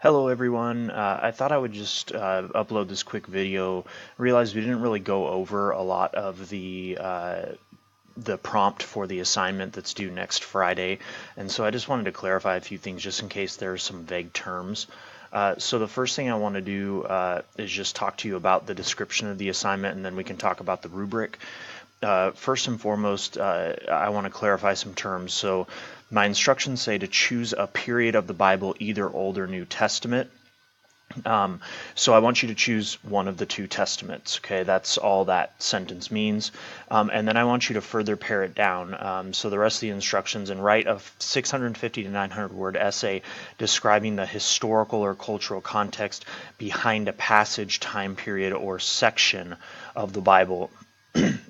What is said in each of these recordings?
Hello everyone. I thought I would just upload this quick video. Realized we didn't really go over a lot of the prompt for the assignment that's due next Friday, and so I just wanted to clarify a few things just in case there are some vague terms. So the first thing I want to do is just talk to you about the description of the assignment, and then we can talk about the rubric. First and foremost, I want to clarify some terms. So my instructions say to choose a period of the Bible, either Old or New Testament. So I want you to choose one of the two testaments. Okay, that's all that sentence means. And then I want you to further pare it down. So the rest of the instructions, and write a 650 to 900 word essay describing the historical or cultural context behind a passage, time period, or section of the Bible.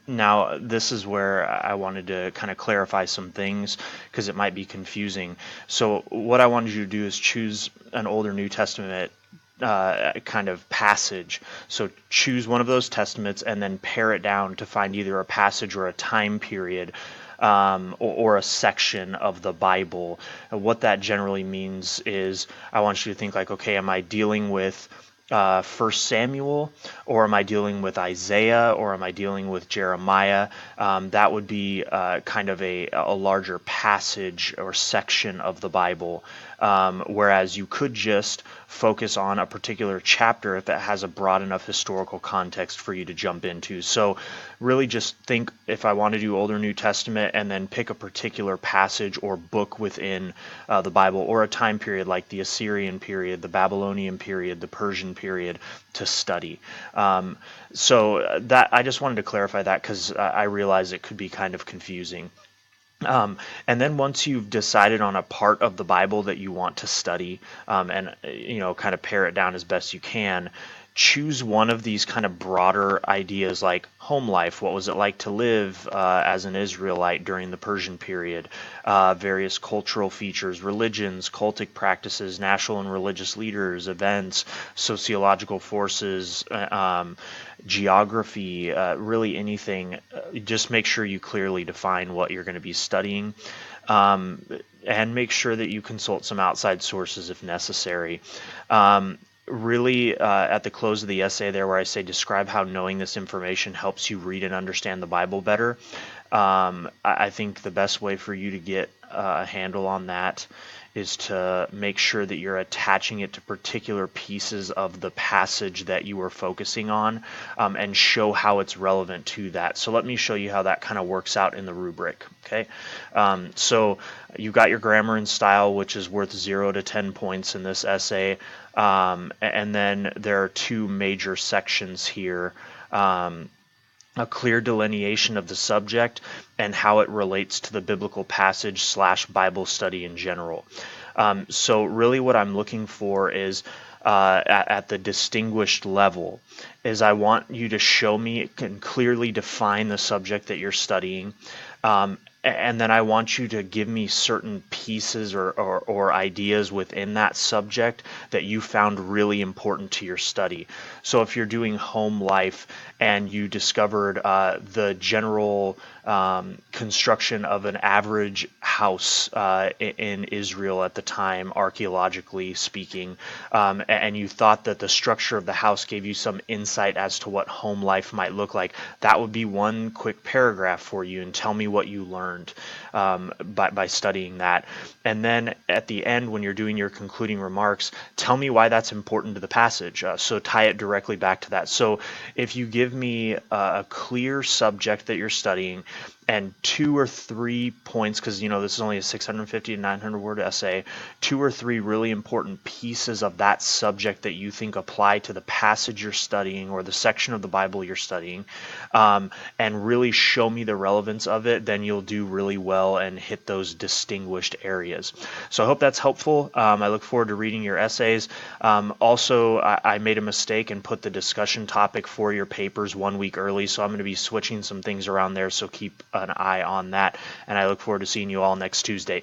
Now, this is where I wanted to kind of clarify some things because it might be confusing. So what I wanted you to do is choose an Old or New Testament kind of passage. So choose one of those testaments and then pare it down to find either a passage or a time period or a section of the Bible. And what that generally means is I want you to think like, okay, am I dealing with 1 Samuel, or am I dealing with Isaiah, or am I dealing with Jeremiah? That would be kind of a larger passage or section of the Bible. Whereas you could just focus on a particular chapter if it has a broad enough historical context for you to jump into. So really just think, if I want to do Old or New Testament, and then pick a particular passage or book within the Bible, or a time period like the Assyrian period, the Babylonian period, the Persian period to study. So that I just wanted to clarify that because I realize it could be kind of confusing. And then once you've decided on a part of the Bible that you want to study, and kind of pare it down as best you can, choose one of these kind of broader ideas like home life. What was it like to live as an Israelite during the Persian period? Various cultural features, religions, cultic practices, national and religious leaders, events, sociological forces, geography, really anything. Just make sure you clearly define what you're going to be studying. And make sure that you consult some outside sources if necessary. Really, at the close of the essay there where I say describe how knowing this information helps you read and understand the Bible better, I think the best way for you to get a handle on that is to make sure that you're attaching it to particular pieces of the passage that you are focusing on, and show how it's relevant to that. So let me show you how that kind of works out in the rubric. Okay, so you've got your grammar and style, which is worth 0 to 10 points in this essay, and then there are two major sections here. A clear delineation of the subject and how it relates to the biblical passage / Bible study in general. So really what I'm looking for is at the distinguished level is I want you to show me and clearly define the subject that you're studying. And then I want you to give me certain pieces or ideas within that subject that you found really important to your study. So if you're doing home life and you discovered the general construction of an average house in Israel at the time, archaeologically speaking, and you thought that the structure of the house gave you some insight as to what home life might look like, that would be one quick paragraph for you, and tell me what you learned by studying that. And then at the end, when you're doing your concluding remarks, tell me why that's important to the passage. So tie it directly back to that. So if you give me a clear subject that you're studying and 2 or 3 points, because this is only a 650 to 900 word essay, 2 or 3 really important pieces of that subject that you think apply to the passage you're studying or the section of the Bible you're studying, and really show me the relevance of it, then you'll do really well and hit those distinguished areas. So I hope that's helpful. I look forward to reading your essays. Also, I made a mistake and put the discussion topic for your papers 1 week early, so I'm going to be switching some things around there, so keep an eye on that, and I look forward to seeing you all next Tuesday.